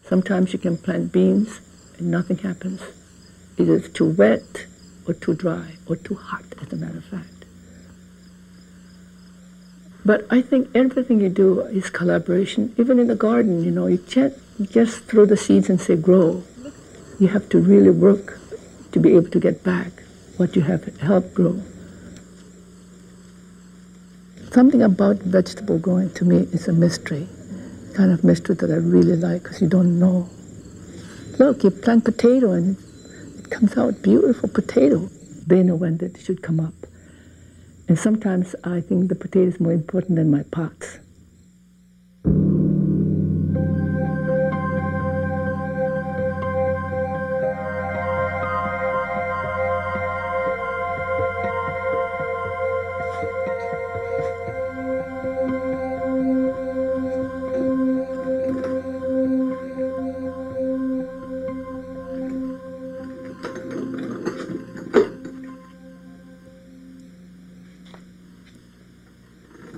Sometimes you can plant beans and nothing happens. Either it's too wet or too dry or too hot, as a matter of fact. But I think everything you do is collaboration. Even in the garden, you know, you can't just throw the seeds and say grow. You have to really work to be able to get back what you have helped grow. Something about vegetable growing to me is a mystery. Kind of mystery that I really like, because you don't know. Look, you plant potato and it comes out beautiful potato. They know when that should come up. And sometimes I think the potato is more important than my pots.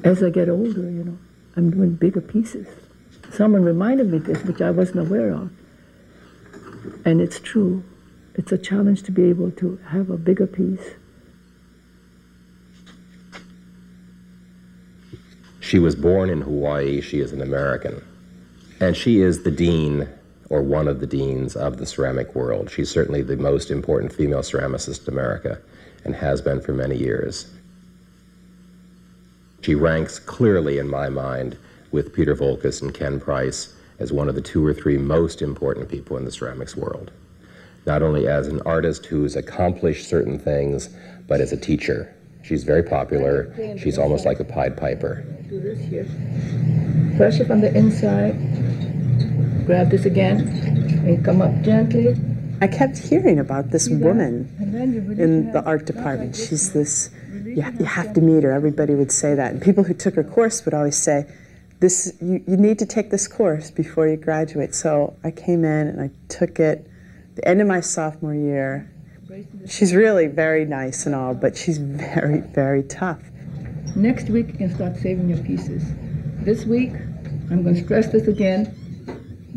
As I get older, you know, I'm doing bigger pieces. Someone reminded me of this, which I wasn't aware of. And it's true. It's a challenge to be able to have a bigger piece. She was born in Hawaii. She is an American. And she is the dean, or one of the deans, of the ceramic world. She's certainly the most important female ceramicist in America, and has been for many years. She ranks clearly, in my mind, with Peter Voulkos and Ken Price as one of the 2 or 3 most important people in the ceramics world. Not only as an artist who's accomplished certain things, but as a teacher. She's very popular. She's almost like a Pied Piper. Do this here. Pressure from the inside. Grab this again and come up gently. I kept hearing about this woman in the art department. She's this, you have to meet her. Everybody would say that. And people who took her course would always say, you need to take this course before you graduate. So I came in and I took it the end of my sophomore year. She's really very nice and all, but she's very, very tough. Next week, you can start saving your pieces. This week, I'm going to stress this again.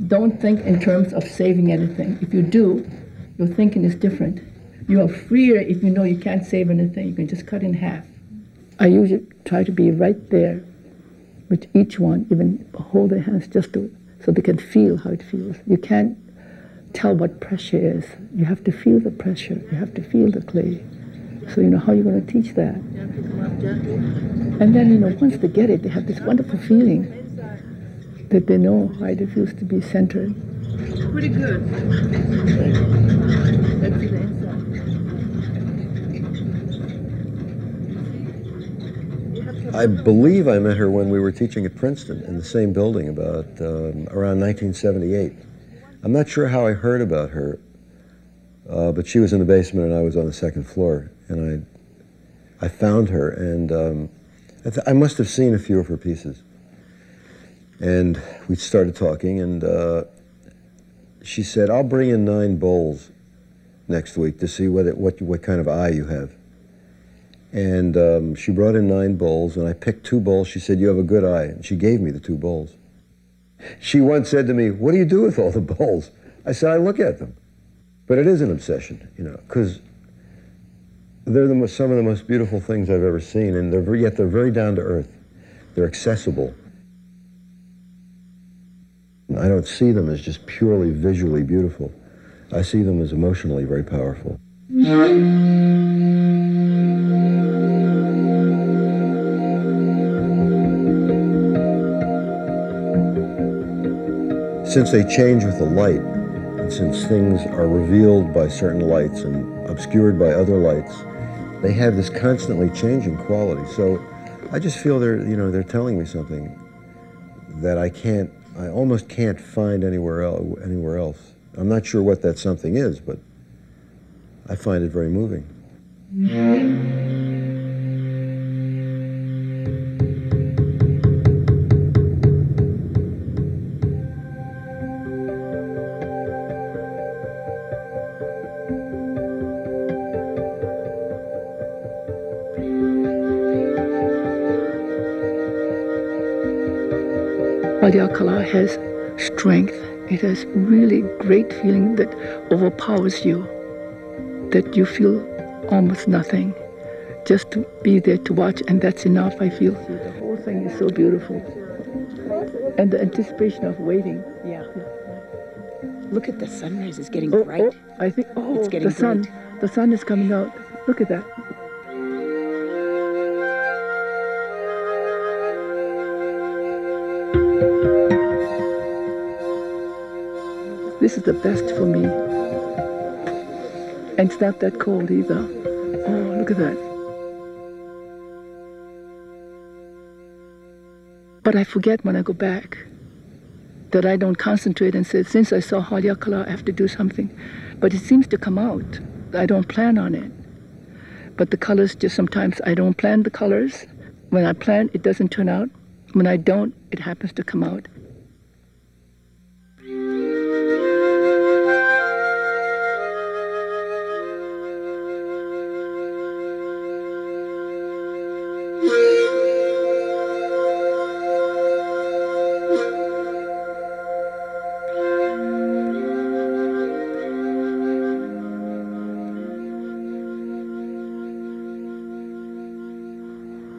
Don't think in terms of saving anything. If you do, your thinking is different. You are freer if you know you can't save anything. You can just cut in half. I usually try to be right there with each one, even hold their hands just so they can feel how it feels. You can't tell what pressure is. You have to feel the pressure. You have to feel the clay. So you know how you're going to teach that. And then, you know, once they get it, they have this wonderful feeling that they know how it feels to be centered. Pretty good. Let's see the inside. I believe I met her when we were teaching at Princeton in the same building about around 1978. I'm not sure how I heard about her, but she was in the basement and I was on the second floor, and I found her, and I must have seen a few of her pieces. And we started talking, and she said, "I'll bring in 9 bowls next week to see what kind of eye you have." And she brought in 9 bowls, and I picked 2 bowls. She said, "You have a good eye," and she gave me the 2 bowls. She once said to me, "What do you do with all the bowls?" I said, "I look at them." But it is an obsession, you know, because they're some of the most beautiful things I've ever seen, and yet they're very down to earth. They're accessible. I don't see them as just purely visually beautiful. I see them as emotionally very powerful. Since they change with the light, and since things are revealed by certain lights and obscured by other lights, they have this constantly changing quality. So I just feel they're telling me something that I almost can't find anywhere else. I'm not sure what that something is, but I find it very moving. Wadyakala has strength. It has really great feeling that overpowers you, that you feel almost nothing. Just to be there to watch, and that's enough, I feel. The whole thing is so beautiful. And the anticipation of waiting. Yeah. Look at the sunrise, it's getting bright. I think, it's getting the sun is coming out. Look at that. This is the best for me. And it's not that cold either. Oh, look at that. But I forget when I go back that I don't concentrate and say, since I saw Wadyakala, I have to do something. But it seems to come out. I don't plan on it. But the colors, just sometimes I don't plan the colors. When I plan, it doesn't turn out. When I don't, it happens to come out.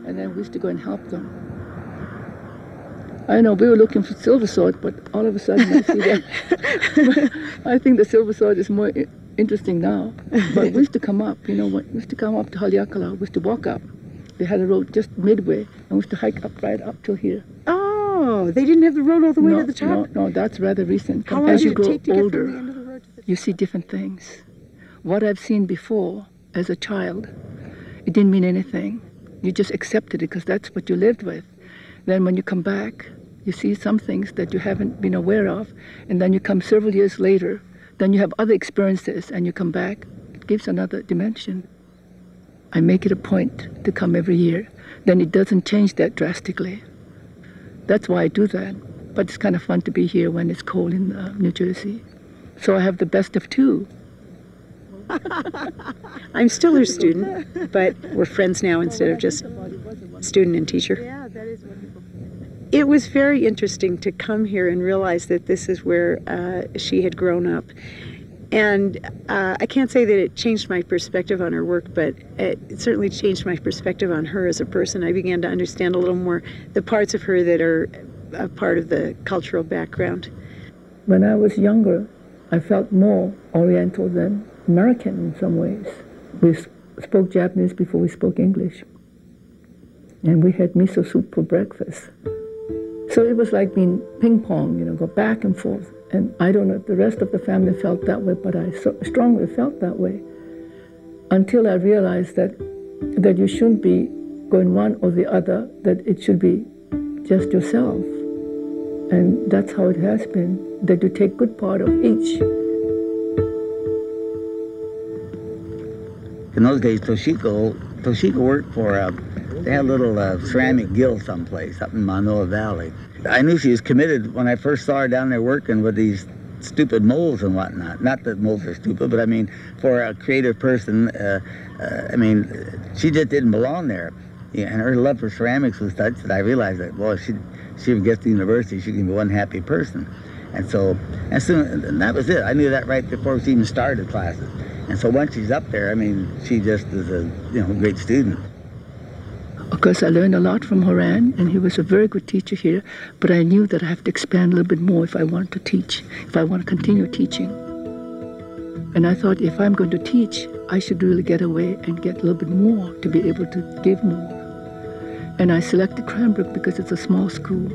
And then we used to go and help them. I know we were looking for silver sword, but all of a sudden I see that. I think the silver sword is more interesting now. But we used to come up, we used to come up to Wadyakala. We used to walk up. They had a road just midway, and we used to hike up right up till here. Oh, they didn't have the road all the way to the top? No, that's rather recent. How long as did you it grow take to older, get from the end of the road to the top? you see different things. What I've seen before as a child, it didn't mean anything. You just accepted it because that's what you lived with. Then when you come back, you see some things that you haven't been aware of, and then you come several years later, then you have other experiences, and you come back, it gives another dimension. I make it a point to come every year. Then it doesn't change that drastically. That's why I do that. But it's kind of fun to be here when it's cold in New Jersey. So I have the best of two. I'm still her student, but we're friends now instead of just student and teacher. Yeah, that is wonderful. It was very interesting to come here and realize that this is where she had grown up. And I can't say that it changed my perspective on her work, but it certainly changed my perspective on her as a person. I began to understand a little more the parts of her that are a part of the cultural background. When I was younger, I felt more Oriental than American in some ways. We spoke Japanese before we spoke English. And we had miso soup for breakfast. So it was like being ping pong, go back and forth. And I don't know if the rest of the family felt that way, but I strongly felt that way. Until I realized that you shouldn't be going one or the other, that it should be just yourself. And that's how it has been, that you take good part of each. In those days, Toshiko worked for, they had a little ceramic guild someplace up in Manoa Valley. I knew she was committed when I first saw her down there working with these stupid molds and whatnot. Not that molds are stupid, but I mean, for a creative person, she just didn't belong there. Yeah, and her love for ceramics was such that I realized that, well, if she ever gets to university, she can be one happy person. And so, and that was it. I knew that right before she even started classes. And so once she's up there, she just is a great student. Of course, I learned a lot from Horan, and he was a very good teacher here, but I knew that I have to expand a little bit more if I want to teach, if I want to continue teaching. And I thought if I'm going to teach, I should really get away and get a little bit more to be able to give more. And I selected Cranbrook because it's a small school,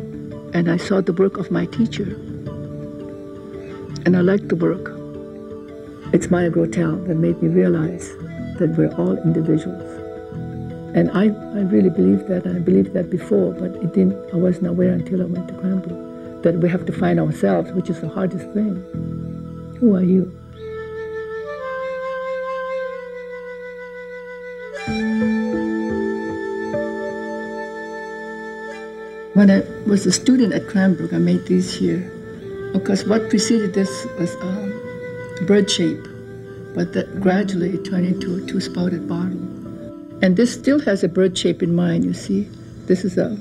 and I saw the work of my teacher. And I liked the work. It's Maya Grotel that made me realize that we're all individuals. And I really believed that, and I believed that before, but I wasn't aware until I went to Cranbrook, that we have to find ourselves, which is the hardest thing. Who are you? When I was a student at Cranbrook, I made these here. Of course, what preceded this was bird shape, but that gradually it turned into a two-spouted bottle. And this still has a bird shape in mind, you see. This is a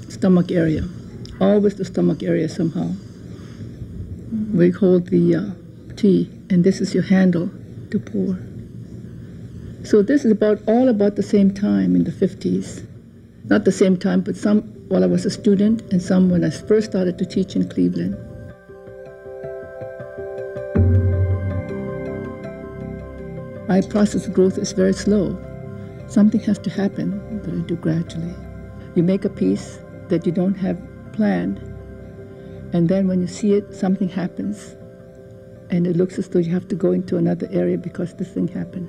stomach area, always the stomach area somehow. We hold the tea, and this is your handle to pour. So this is all about the same time in the 50s. Not the same time, but some while I was a student and some when I first started to teach in Cleveland. My process of growth is very slow. Something has to happen that I do gradually. You make a piece that you don't have planned, and then when you see it, something happens, and it looks as though you have to go into another area because this thing happened.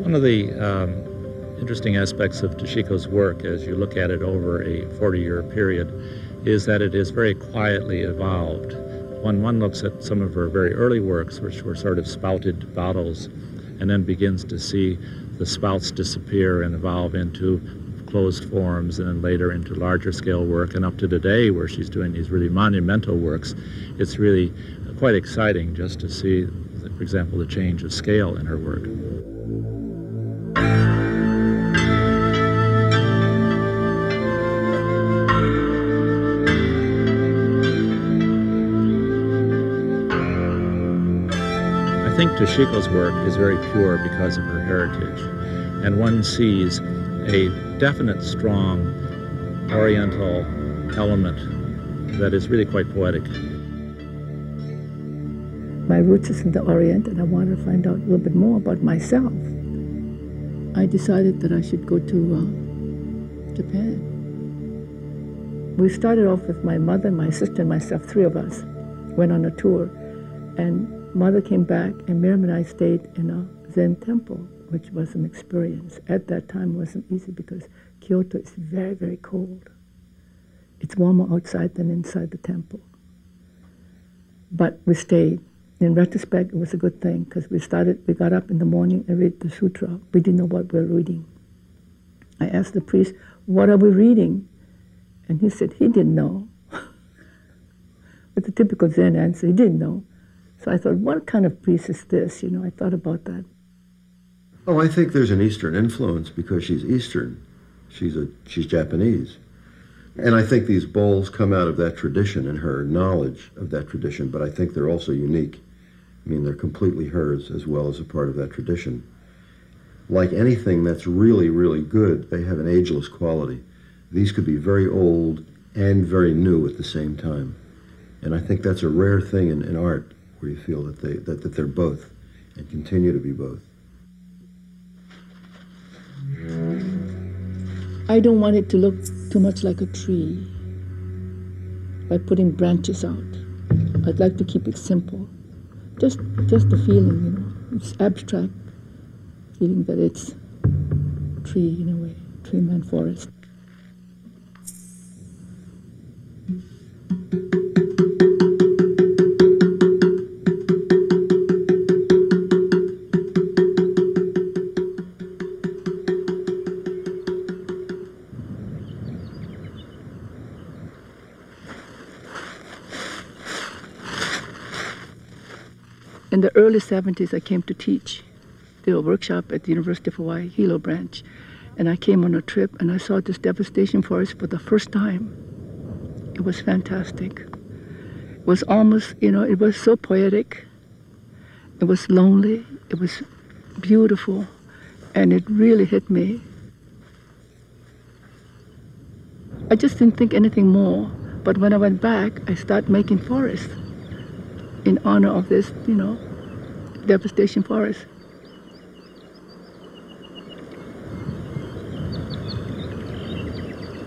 One of the interesting aspects of Toshiko's work, as you look at it over a 40-year period, is that it is very quietly evolved. When one looks at some of her very early works, which were sort of spouted bottles, and then begins to see the spouts disappear and evolve into closed forms, and then later into larger scale work, and up to today where she's doing these really monumental works, it's really quite exciting just to see, for example, the change of scale in her work. I think Toshiko's work is very pure because of her heritage, and one sees a definite, strong Oriental element that is really quite poetic. My roots is in the Orient, and I wanted to find out a little bit more about myself. I decided that I should go to Japan. We started off with my mother, my sister, and myself, three of us, went on a tour, and Mother came back, and Miriam and I stayed in a Zen temple, which was an experience. At that time, it wasn't easy because Kyoto is very, very cold. It's warmer outside than inside the temple. But we stayed. In retrospect, it was a good thing because we got up in the morning and read the sutra. We didn't know what we were reading. I asked the priest, "What are we reading?" And he said he didn't know. With the typical Zen answer, he didn't know. So I thought, what kind of priest is this? You know, I thought about that. Oh, I think there's an Eastern influence because she's Eastern. She's Japanese. And I think these bowls come out of that tradition and her knowledge of that tradition, but I think they're also unique. I mean, they're completely hers as well as a part of that tradition. Like anything that's really, really good, they have an ageless quality. These could be very old and very new at the same time. And I think that's a rare thing in art, where you feel that they're both and continue to be both. I don't want it to look too much like a tree by putting branches out. I'd like to keep it simple. Just the feeling, you know, it's abstract feeling that it's a tree in a way, tree man forest. In the early 70s, I came to teach. Did a workshop at the University of Hawaii, Hilo branch. And I came on a trip and I saw this devastation forest for the first time. It was fantastic. It was almost, you know, it was so poetic. It was lonely. It was beautiful. And it really hit me. I just didn't think anything more. But when I went back, I started making forests in honor of this, you know, devastation forest.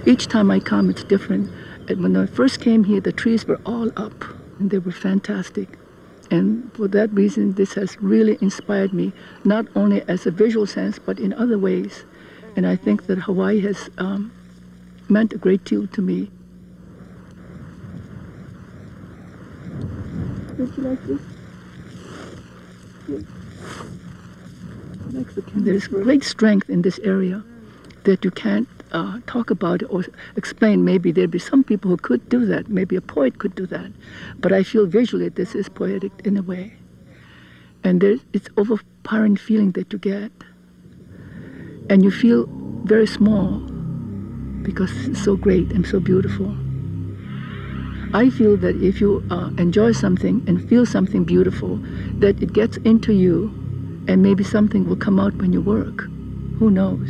Each time I come, it's different. And when I first came here, the trees were all up, and they were fantastic. And for that reason, this has really inspired me, not only as a visual sense, but in other ways. And I think that Hawaii has meant a great deal to me. Did you like this? There's great strength in this area that you can't talk about or explain. Maybe there'd be some people who could do that. Maybe a poet could do that. But I feel visually this is poetic in a way. And it's overpowering feeling that you get. And you feel very small because it's so great and so beautiful. I feel that if you enjoy something and feel something beautiful, that it gets into you and maybe something will come out when you work. Who knows?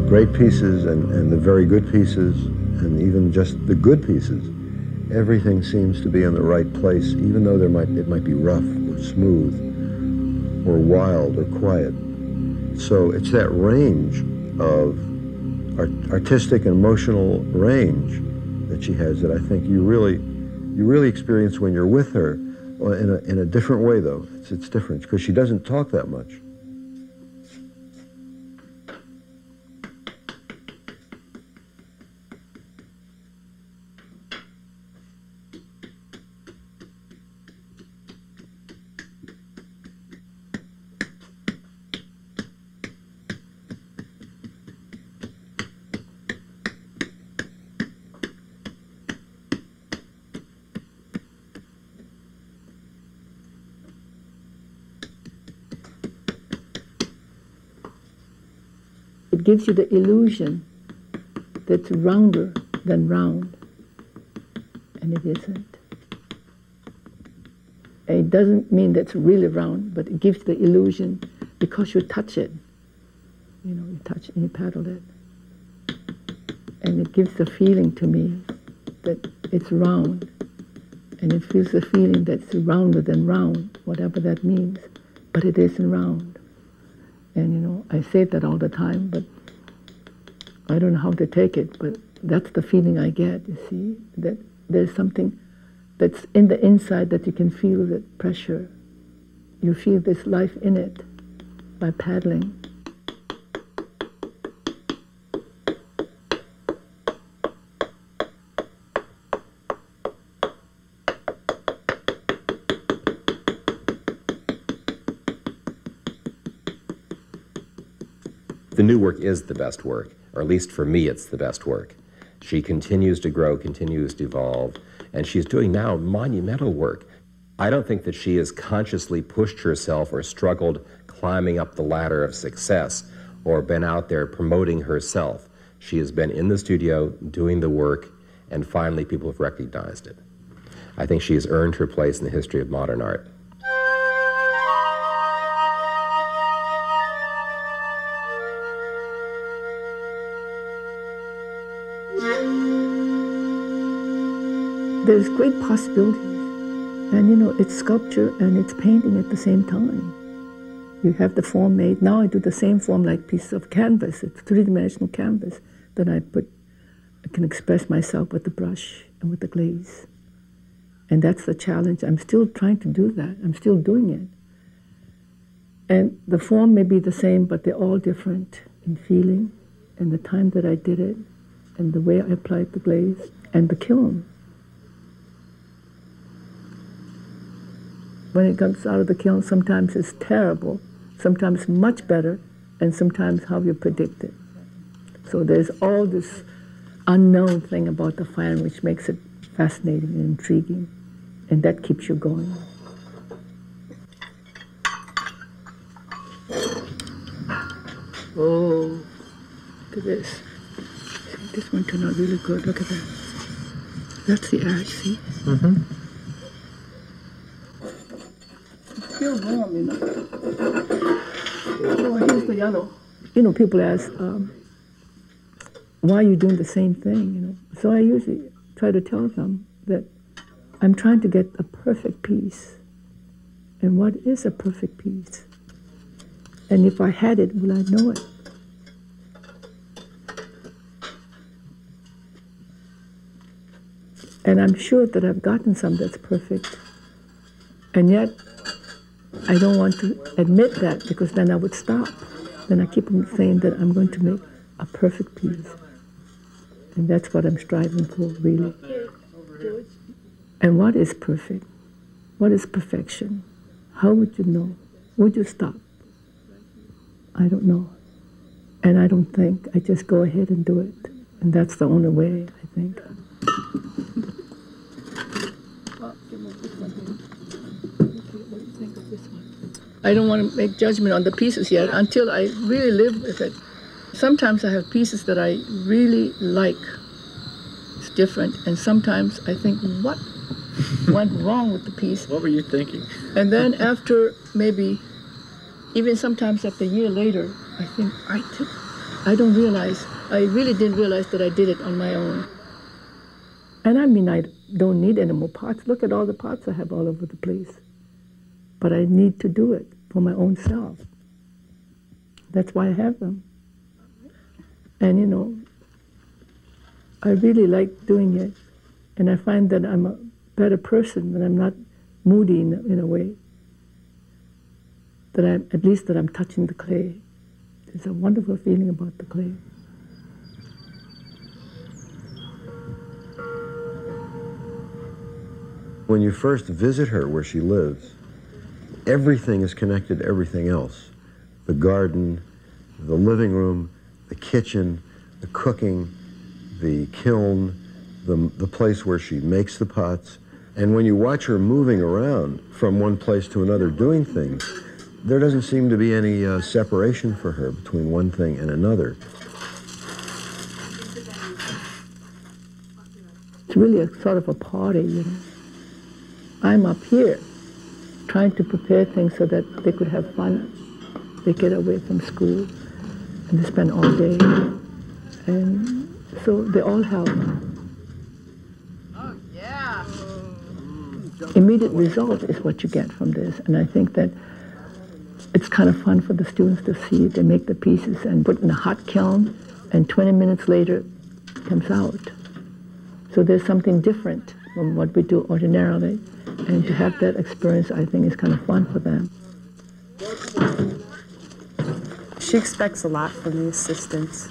Great pieces and the very good pieces and even just the good pieces, everything seems to be in the right place, even though it might be rough or smooth or wild or quiet. So it's that range of artistic and emotional range that she has that I think you really experience when you're with her in a different way, though. It's different because she doesn't talk that much. It gives you the illusion that's rounder than round, and it isn't. And it doesn't mean that's really round, but it gives the illusion because you touch it. You know, you touch it and you paddle it. And it gives the feeling to me that it's round, and it feels the feeling that's rounder than round, whatever that means, but it isn't round. And you know, I say that all the time, but I don't know how to take it, but that's the feeling I get, you see, that there's something that's in the inside that you can feel that pressure. You feel this life in it by paddling. The new work is the best work, or at least for me it's the best work. She continues to grow, continues to evolve, and she's doing now monumental work. I don't think that she has consciously pushed herself or struggled climbing up the ladder of success or been out there promoting herself. She has been in the studio doing the work, and finally people have recognized it. I think she has earned her place in the history of modern art. There's great possibilities. And you know, it's sculpture and it's painting at the same time. You have the form made. Now I do the same form like pieces of canvas. It's three-dimensional canvas. Then I can express myself with the brush and with the glaze. And that's the challenge. I'm still trying to do that. I'm still doing it. And the form may be the same, but they're all different in feeling and the time that I did it and the way I applied the glaze and the kiln. When it comes out of the kiln, sometimes it's terrible, sometimes much better, and sometimes how you predict it. So there's all this unknown thing about the fire which makes it fascinating and intriguing, and that keeps you going. Oh, look at this. This one turned out really good. Look at that. That's the ash, see? Mm-hmm. It's still warm, you know. Oh, here's the yellow. You know, people ask, why are you doing the same thing, you know? So I usually try to tell them that I'm trying to get a perfect piece. And what is a perfect piece? And if I had it, will I know it? And I'm sure that I've gotten some that's perfect. And yet, I don't want to admit that because then I would stop. Then I keep on saying that I'm going to make a perfect piece. And that's what I'm striving for, really. And what is perfect? What is perfection? How would you know? Would you stop? I don't know. And I don't think. I just go ahead and do it. And that's the only way, I think. I don't want to make judgment on the pieces yet until I really live with it. Sometimes I have pieces that I really like. It's different. And sometimes I think, what went wrong with the piece? What were you thinking? And then after maybe, even sometimes after a year later, I think, I really didn't realize that I did it on my own. And I mean, I don't need any more pots. Look at all the pots I have all over the place. But I need to do it for my own self. That's why I have them. And you know, I really like doing it. And I find that I'm a better person, that I'm not moody in a way. That at least that I'm touching the clay. There's a wonderful feeling about the clay. When you first visit her where she lives, everything is connected to everything else. The garden, the living room, the kitchen, the cooking, the kiln, the place where she makes the pots. And when you watch her moving around from one place to another doing things, there doesn't seem to be any separation for her between one thing and another. It's really a sort of a party, you know. I'm up here trying to prepare things so that they could have fun. They get away from school and they spend all day. And so they all help. Oh, yeah. Immediate result is what you get from this. And I think that it's kind of fun for the students to see. They make the pieces and put in a hot kiln, and 20 minutes later it comes out. So there's something different from what we do ordinarily. And to have that experience, I think, is kind of fun for them. She expects a lot from the assistants.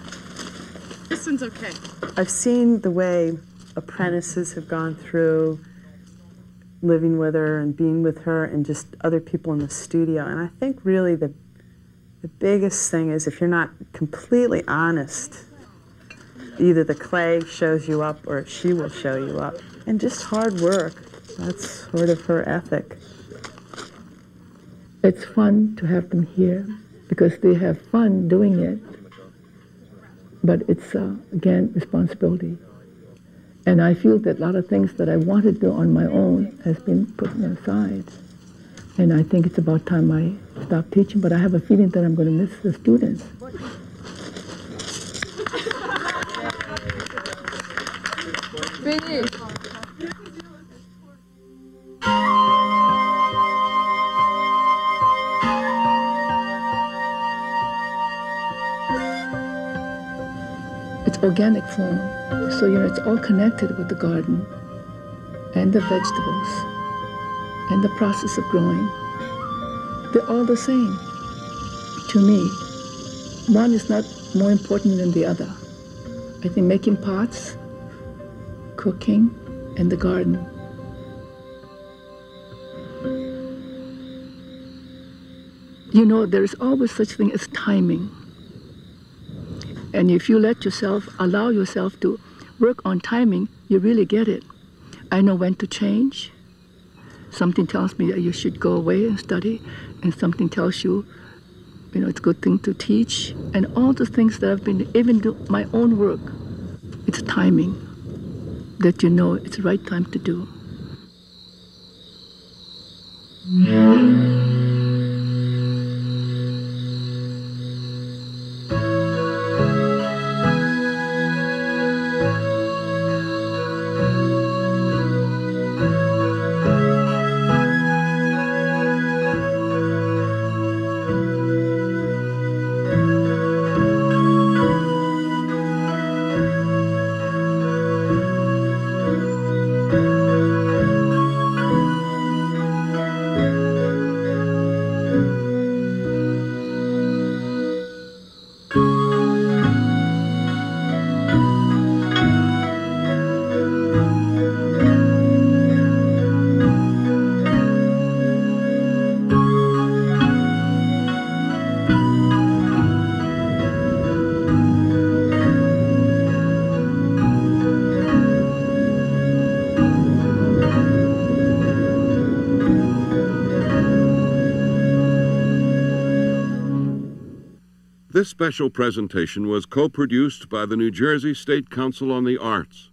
This one's okay. I've seen the way apprentices have gone through living with her and being with her and just other people in the studio. And I think really the biggest thing is if you're not completely honest, either the clay shows you up or she will show you up. And just hard work. That's sort of her ethic. It's fun to have them here because they have fun doing it. But it's, again, responsibility. And I feel that a lot of things that I wanted to do on my own has been put aside. And I think it's about time I stop teaching, but I have a feeling that I'm going to miss the students. Finish. It's organic form, so you know it's all connected with the garden and the vegetables and the process of growing. They're all the same to me. One is not more important than the other. I think making pots, cooking, and the garden. You know, there is always such thing as timing. And if you let yourself, allow yourself to work on timing, you really get it. I know when to change. Something tells me that you should go away and study, and something tells you, you know, it's a good thing to teach. And all the things that I've been, even do my own work, timing that you know it's the right time to do. This special presentation was co-produced by the New Jersey State Council on the Arts,